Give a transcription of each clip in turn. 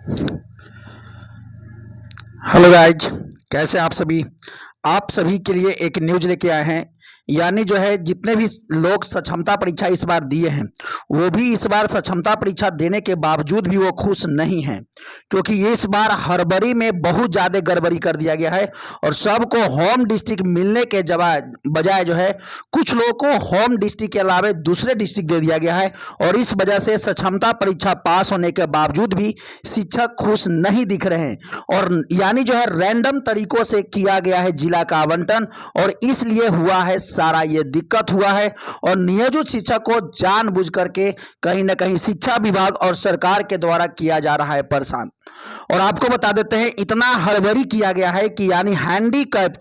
Hello guys, कैसे हैं आप सभी के लिए एक न्यूज लेके आए हैं। यानी जो है जितने भी लोग सक्षमता परीक्षा इस बार दिए हैं वो भी इस बार सक्षमता परीक्षा देने के बावजूद भी वो खुश नहीं हैं, क्योंकि इस बार हड़बड़ी में बहुत ज़्यादा गड़बड़ी कर दिया गया है और सबको होम डिस्ट्रिक्ट मिलने के बजाय जो है कुछ लोगों को होम डिस्ट्रिक्ट के अलावा दूसरे डिस्ट्रिक्ट दे दिया गया है। और इस वजह से सक्षमता परीक्षा पास होने के बावजूद भी शिक्षक खुश नहीं दिख रहे हैं और यानी जो है रैंडम तरीकों से किया गया है जिला का आवंटन और इसलिए हुआ है सारा ये दिक्कत हुआ है। और नियोजित शिक्षक को जानबूझ करके कहीं ना कहीं शिक्षा विभाग और सरकार के द्वारा किया जा रहा है परेशान। और आपको बता देते हैं इतना हड़बड़ी किया गया है कि यानी हैंडीकैप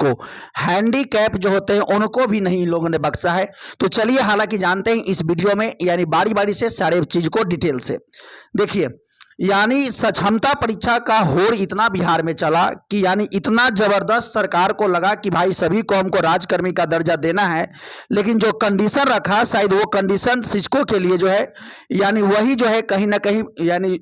जो होते हैं उनको भी नहीं लोगों ने बख्शा है। तो चलिए हालांकि जानते हैं इस वीडियो में, यानी बारी बारी से सारे चीज को डिटेल से देखिए। यानी सक्षमता परीक्षा का होड़ इतना बिहार में चला कि यानी इतना जबरदस्त सरकार को लगा कि भाई सभी को हमको राजकर्मी का दर्जा देना है, लेकिन जो कंडीशन रखा शायद वो कंडीशन शिक्षकों के लिए जो है यानी वही जो है कहीं ना कहीं यानी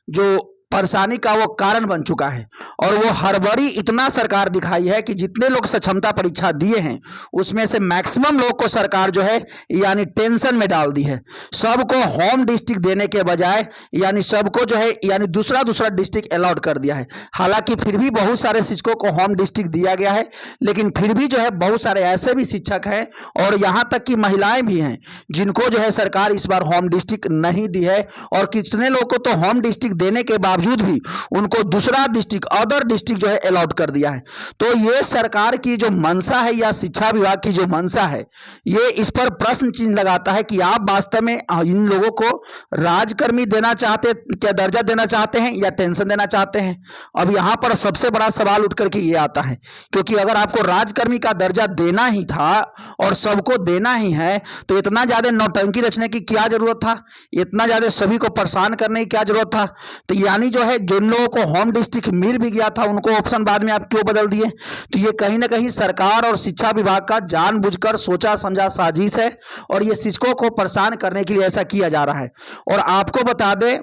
जो परेशानी का वो कारण बन चुका है। और वो हड़बड़ी इतना सरकार दिखाई है कि जितने लोग सक्षमता परीक्षा दिए हैं उसमें से मैक्सिमम लोग को सरकार जो है यानी टेंशन में डाल दी है। सबको होम डिस्ट्रिक्ट देने के बजाय यानी सबको जो है यानी दूसरा डिस्ट्रिक्ट अलॉट कर दिया है। हालांकि फिर भी बहुत सारे शिक्षकों को होम डिस्ट्रिक्ट दिया गया है, लेकिन फिर भी जो है बहुत सारे ऐसे भी शिक्षक हैं और यहाँ तक कि महिलाएं भी हैं जिनको जो है सरकार इस बार होम डिस्ट्रिक्ट नहीं दी है। और कितने लोगों को तो होम डिस्ट्रिक्ट देने के बावजूद भी उनको दूसरा डिस्ट्रिक्ट अदर डिस्ट्रिक्ट जो है अलॉट कर दिया है। तो ये सरकार की जो मंशा है या शिक्षा विभाग की जो मंशा है, ये इस पर प्रश्न चिन्ह लगाता है कि आप वास्तव में इन लोगों को राजकर्मी देना चाहते, क्या दर्जा देना चाहते हैं या टेंशन देना चाहते हैं। अब यहां पर सबसे बड़ा सवाल उठ करके ये आता है, क्योंकि अगर आपको राजकर्मी का दर्जा देना ही था और सबको देना ही है तो इतना ज्यादा नौटंकी रचने की क्या जरूरत था, इतना ज्यादा सभी को परेशान करने की क्या जरूरत था। तो यानी जो है जिन लोगों को होम डिस्ट्रिक्ट मिल भी गया था उनको ऑप्शन बाद में आप क्यों बदल दिए। तो ये कहीं ना कहीं सरकार और शिक्षा विभाग का जानबूझकर सोचा समझा साजिश है और ये शिक्षकों को परेशान करने के लिए ऐसा किया जा रहा है। और आपको बता दें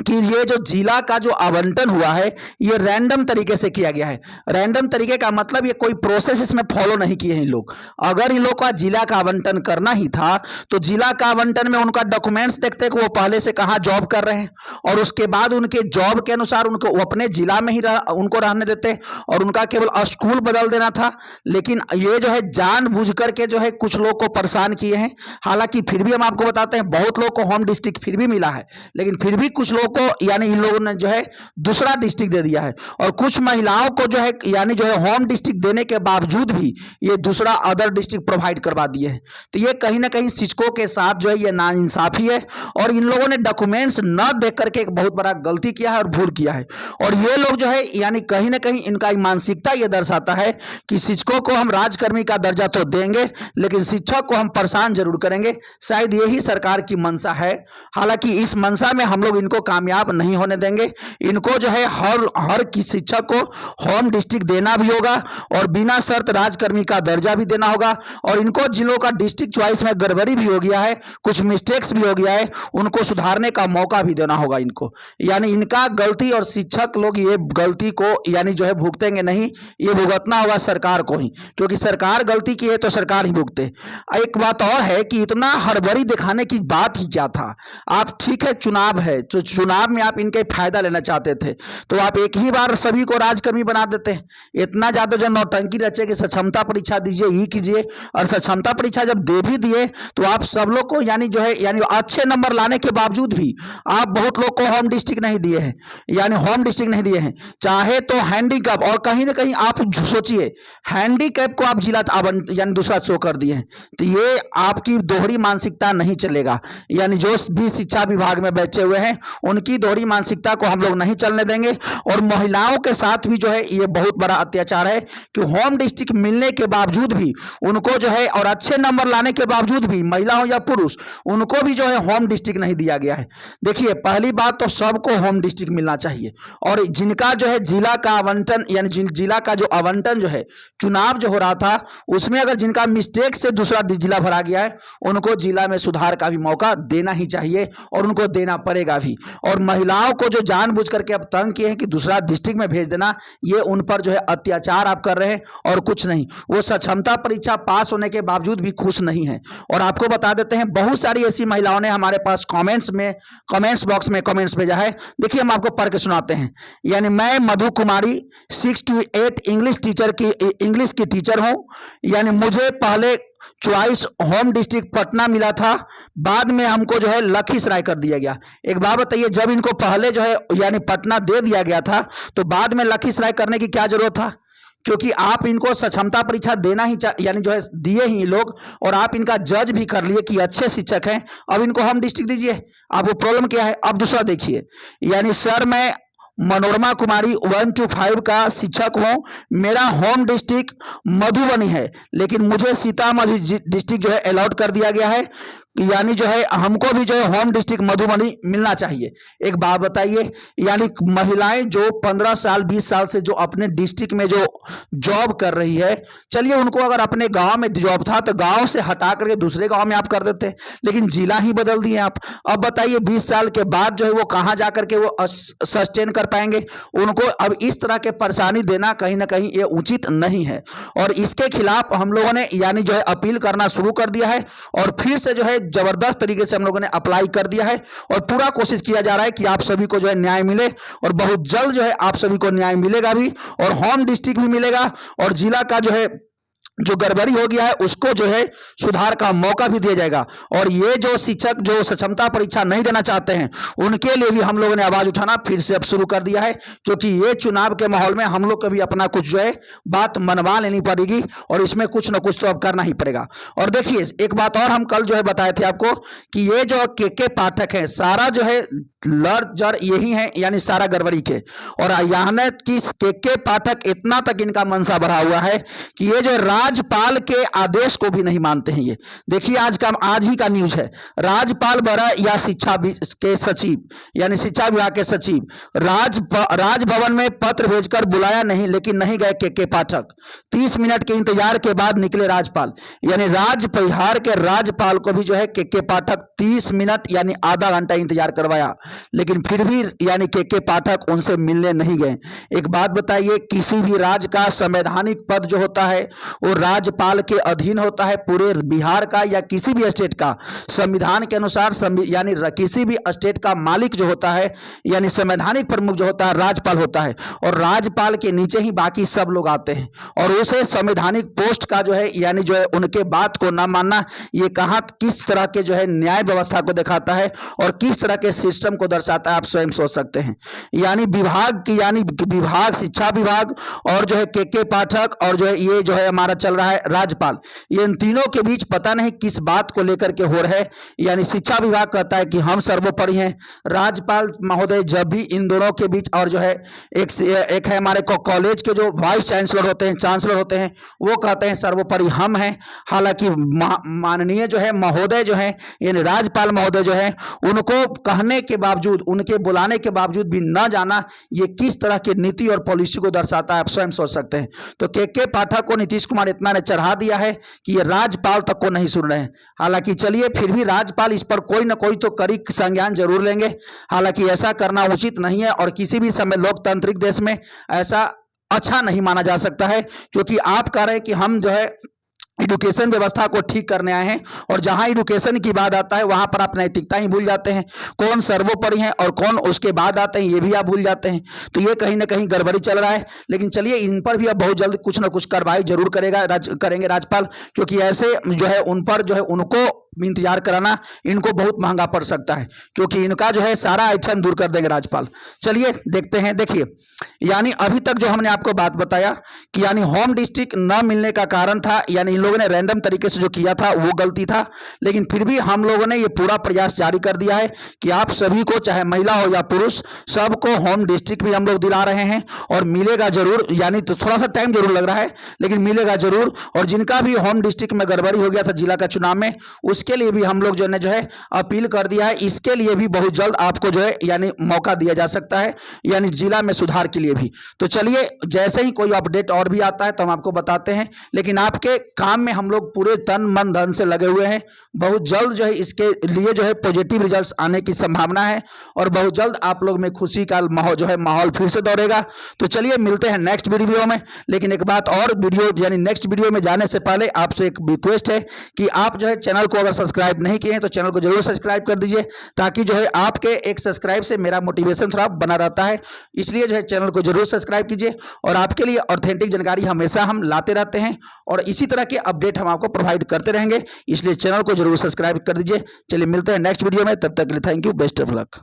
कि ये जो जिला का जो आवंटन हुआ है ये रैंडम तरीके से किया गया है। रैंडम तरीके का मतलब ये कोई प्रोसेस इसमें फॉलो नहीं किए हैं इन लोग। अगर इन लोग का जिला का आवंटन करना ही था तो जिला का आवंटन में उनका डॉक्यूमेंट्स देखते कि वो पहले से कहाँ जॉब कर रहे हैं और उसके बाद उनके जॉब के अनुसार उनको अपने जिला में ही उनको रहने देते और उनका केवल स्कूल बदल देना था। लेकिन ये जो है जानबूझ करके जो है कुछ लोग को परेशान किए हैं। हालांकि फिर भी हम आपको बताते हैं बहुत लोग को होम डिस्ट्रिक्ट फिर भी मिला है, लेकिन फिर भी कुछ लोग को यानी इन लोगों ने जो है दूसरा डिस्ट्रिक्ट दे दिया है। और कुछ महिलाओं को जो है यानी जो है होम डिस्ट्रिक्ट देने के बावजूद भी ये दूसरा अदर डिस्ट्रिक्ट प्रोवाइड करवा दिए हैं। तो ये कहीं ना कहीं शिक्षकों के साथ जो है ये नाइंसाफी है और इन लोगों ने डॉक्यूमेंट्स न देख करके एक बहुत बड़ा गलती किया है और भूल किया है। और ये लोग जो है यानी कहीं ना कहीं इनका मानसिकता ये दर्शाता है कि शिक्षकों को हम राजकर्मी का दर्जा तो देंगे लेकिन शिक्षक को हम परेशान जरूर करेंगे। शायद यही सरकार की मंशा है। हालांकि इस मंशा में हम लोग इनको कामयाब नहीं होने देंगे। इनको जो है हर किसी शिक्षक को होम डिस्ट्रिक्ट देना भी होगा और बिना शर्त राजकर्मी का दर्जा भी देना होगा। और इनको जिन लोगों का डिस्ट्रिक्ट चॉइस में गड़बड़ी भी हो गया है, कुछ मिस्टेक्स भी हो गया है, उनको सुधारने का मौका भी देना होगा इनको। यानी इनका गलती और शिक्षक लोग ये गलती को यानी जो है भुगतेंगे नहीं, ये भुगतना होगा सरकार को ही, क्योंकि सरकार गलती की है तो सरकार ही भुगते। एक बात और है कि इतना हड़बड़ी दिखाने की बात ही क्या था। आप ठीक है चुनाव है तो चुनाव में आप इनके फायदा लेना चाहते थे तो आप एक ही बार सभी को राजकर्मी बना देते हैं। इतना ज्यादा जो नौटंकी रचे कि सक्षमता परीक्षा दीजिए ही कीजिए, और सक्षमता परीक्षा जब दे भी दिए तो आप सब लोग को यानी जो है यानी अच्छे नंबर लाने के बावजूद भी आप बहुत लोग को होम डिस्ट्रिक्ट नहीं दिए हैं, यानी होम डिस्ट्रिक्ट नहीं दिए हैं। चाहे तो हैंडीकैप, और कहीं ना कहीं आप सोचिए हैंडीकैप को आप जिला यानी दूसरा शो कर दिए हैं। तो ये आपकी दोहरी मानसिकता नहीं चलेगा। यानी जो भी शिक्षा विभाग में बैठे हुए हैं उनकी दोहरी मानसिकता को हम लोग नहीं चलने देंगे। और महिलाओं के साथ भी जो है ये बहुत बड़ा अत्याचार है कि होम डिस्ट्रिक्ट मिलने के बावजूद भी उनको जो है और अच्छे नंबर लाने के बावजूद भी महिला हो या पुरुष उनको भी जो है होम डिस्ट्रिक्ट नहीं दिया गया है। देखिए पहली बात तो सबको होम डिस्ट्रिक्ट मिलना चाहिए और जिनका जो है जिला का आवंटन यानी जिला का जो आवंटन जो है चुनाव जो हो रहा था उसमें अगर जिनका मिस्टेक से दूसरा जिला भरा गया है उनको जिला में सुधार का भी मौका देना ही चाहिए और उनको देना पड़ेगा भी। और महिलाओं को जो जानबूझ करके अब तंग किए हैं कि दूसरा डिस्ट्रिक्ट में भेज देना, ये उन पर जो है अत्याचार आप कर रहे हैं और कुछ नहीं। वो सक्षमता परीक्षा पास होने के बावजूद भी खुश नहीं है। और आपको बता देते हैं, बहुत सारी ऐसी महिलाओं ने हमारे पास कमेंट्स बॉक्स में कमेंट्स भेजा है। देखिए हम आपको पढ़ के सुनाते हैं। यानी मैं मधु कुमारी 6 to 8 इंग्लिश की टीचर हूं। यानी मुझे पहले चॉइस होम डिस्ट्रिक्ट पटना मिला था, बाद में हमको जो है लखीसराय कर दिया गया। एक बात बताइए, जब इनको पहले जो है यानी पटना दे दिया गया था तो बाद में लखीसराय करने की क्या जरूरत था? क्योंकि आप इनको सक्षमता परीक्षा देना ही यानी जो है दिए ही लोग, और आप इनका जज भी कर लिए कि अच्छे शिक्षक हैं, अब इनको होम डिस्ट्रिक्ट दीजिए। आपको प्रॉब्लम क्या है? अब दूसरा देखिए, यानी सर मैं मनोरमा कुमारी 1 to 5 का शिक्षक हूं, मेरा होम डिस्ट्रिक्ट मधुबनी है, लेकिन मुझे सीतामढ़ी डिस्ट्रिक्ट जो है अलॉट कर दिया गया है। यानी जो है हमको भी जो है होम डिस्ट्रिक्ट मधुबनी मिलना चाहिए। एक बात बताइए, यानी महिलाएं जो 15 साल 20 साल से जो अपने डिस्ट्रिक्ट में जो जॉब कर रही है, चलिए उनको अगर अपने गांव में जॉब था तो गांव से हटा करके दूसरे गांव में आप कर देते, लेकिन जिला ही बदल दिए आप। अब बताइए 20 साल के बाद जो है वो कहां जा करके वो सस्टेन कर पाएंगे? उनको अब इस तरह के परेशानी देना कहीं ना कहीं ये उचित नहीं है, और इसके खिलाफ हम लोगों ने यानी जो है अपील करना शुरू कर दिया है, और फिर से जो है जबरदस्त तरीके से हम लोगों ने अप्लाई कर दिया है, और पूरा कोशिश किया जा रहा है कि आप सभी को जो है न्याय मिले, और बहुत जल्द जो है आप सभी को न्याय मिलेगा भी, और होम डिस्ट्रिक्ट भी मिलेगा, और जिला का जो है जो गड़बड़ी हो गया है उसको जो है सुधार का मौका भी दिया जाएगा। और ये जो शिक्षक जो सक्षमता परीक्षा नहीं देना चाहते हैं उनके लिए भी हम लोगों ने आवाज उठाना फिर से अब शुरू कर दिया है, क्योंकि ये चुनाव के माहौल में हम लोग को भी अपना कुछ जो है बात मनवा लेनी पड़ेगी, और इसमें कुछ ना कुछ तो अब करना ही पड़ेगा। और देखिए एक बात और हम कल जो है बताए थे आपको कि ये जो के पाठक है सारा जो है लड़ जड़ यही है, यानी सारा गड़बड़ी के, और यहाँ की के पाठक इतना तक इनका मनसा बढ़ा हुआ है कि ये जो राज्यपाल के आदेश को भी नहीं मानते हैं। ये देखिए आज ही का न्यूज है, राज्यपाल बड़ा या शिक्षा के सचिव यानी शिक्षा विभाग के सचिव राजभवन में पत्र भेजकर बुलाया नहीं, लेकिन नहीं गए के पाठक। 30 मिनट के इंतजार के बाद निकले राज्यपाल, यानी बिहार के राज्यपाल को भी जो है के पाठक 30 मिनट यानी आधा घंटा इंतजार करवाया, लेकिन फिर भी यानी के पाठक उनसे मिलने नहीं गए। एक बात बताइए, किसी भी राज्य का संवैधानिक पद जो होता है वो राज्यपाल के अधीन होता है। पूरे बिहार का या किसी भी स्टेट का संविधान के अनुसार यानी किसी भी स्टेट का मालिक जो होता है यानी संवैधानिक प्रमुख जो होता है राज्यपाल होता है, और राज्यपाल के नीचे ही बाकी सब लोग आते हैं। और उसे संवैधानिक पोस्ट का जो है यानी जो है उनके बात को ना मानना, ये कहां किस तरह के जो है न्याय व्यवस्था को दिखाता है और किस तरह के सिस्टम को दर्शाता है, आप स्वयं सोच सकते हैं। यानी विभाग शिक्षा विभाग और जो है के पाठक और जो है ये जो है हमारा चल रहा है राज्यपाल, ये इन तीनों के बीच पता नहीं किस बात को लेकर के हो रहा है। यानी शिक्षा विभाग कहता है कि हम सर्वोपरि हैं, राज्यपाल महोदय जब भी इन दोनों के बीच, और जो है एक है हमारे कॉलेज के जो वाइस चांसलर होते हैं वो कहते हैं सर्वोपरि हम हैं। हालांकि माननीय जो है महोदय जो है यानी राज्यपाल महोदय जो है उनको कहने के बावजूद, उनके बुलाने के बावजूद भी न जाना, ये किस तरह की नीति और पॉलिसी को दर्शाता है, आप स्वयं सोच सकते हैं। तो के पाठक को नीतीश कुमार इतना ने चढ़ा दिया है कि ये राज्यपाल तक को नहीं सुन रहे हैं। हालांकि चलिए फिर भी राज्यपाल इस पर कोई ना कोई तो कड़ी संज्ञान जरूर लेंगे। हालांकि ऐसा करना उचित नहीं है, और किसी भी समय लोकतांत्रिक देश में ऐसा अच्छा नहीं माना जा सकता है, क्योंकि आप कह रहे हैं कि हम जो है एजुकेशन व्यवस्था को ठीक करने आए हैं, और जहां एजुकेशन की बात आता है वहां पर आप नैतिकता ही भूल जाते हैं। कौन सर्वोपरि है और कौन उसके बाद आते हैं ये भी आप भूल जाते हैं। तो ये कहीं ना कहीं गड़बड़ी चल रहा है। लेकिन चलिए इन पर भी अब बहुत जल्द कुछ ना कुछ कार्रवाई जरूर करेंगे राज्यपाल, क्योंकि ऐसे जो है उन पर जो है उनको इंतजार कराना इनको बहुत महंगा पड़ सकता है, क्योंकि इनका जो है सारा एक्शन दूर कर देंगे राज्यपाल। चलिए देखते हैं। देखिए यानी अभी तक जो हमने आपको बात बताया कि यानी होम डिस्ट्रिक्ट न मिलने का कारण था, यानी इन लोगों ने रैंडम तरीके से जो किया था वो गलती था, लेकिन फिर भी हम लोगों ने ये पूरा प्रयास जारी कर दिया है कि आप सभी को, चाहे महिला हो या पुरुष, सबको होम डिस्ट्रिक्ट भी हम लोग दिला रहे हैं, और मिलेगा जरूर। यानी तो थोड़ा सा टाइम जरूर लग रहा है, लेकिन मिलेगा जरूर। और जिनका भी होम डिस्ट्रिक्ट में गड़बड़ी हो गया था जिला का चुनाव में, उस उसके लिए भी हम लोग जो है अपील कर दिया है। इसके लिए भी बहुत जल्द आपको जो है यानी मौका दिया जा सकता है, यानी जिला में सुधार के लिए भी। तो चलिए जैसे ही कोई अपडेट और भी आता है तो हम आपको बताते हैं, लेकिन आपके काम में हम लोग पूरे तन मन धन से लगे हुए हैं। बहुत जल्द जो है इसके लिए जो है पॉजिटिव रिजल्ट्स आने की संभावना है और बहुत जल्द आप लोग में खुशी का माहौल फिर से दौड़ेगा। तो चलिए मिलते हैं नेक्स्ट वीडियो में। लेकिन एक बात और, वीडियो यानी नेक्स्ट वीडियो में जाने से पहले आपसे एक रिक्वेस्ट है कि आप जो है चैनल को अगर सब्सक्राइब नहीं किए हैं तो चैनल को जरूर सब्सक्राइब कर दीजिए, ताकि जो है आपके एक सब्सक्राइब से मेरा मोटिवेशन थोड़ा बना रहता है। इसलिए जो है चैनल को जरूर सब्सक्राइब कीजिए और आपके लिए ऑथेंटिक जानकारी हमेशा हम लाते रहते हैं और इसी तरह के अपडेट हम आपको प्रोवाइड करते रहेंगे, इसलिए चैनल को जरूर सब्सक्राइब कर दीजिए। चलिए मिलते हैं नेक्स्ट वीडियो में, तब तक के लिए thank you, best of luck.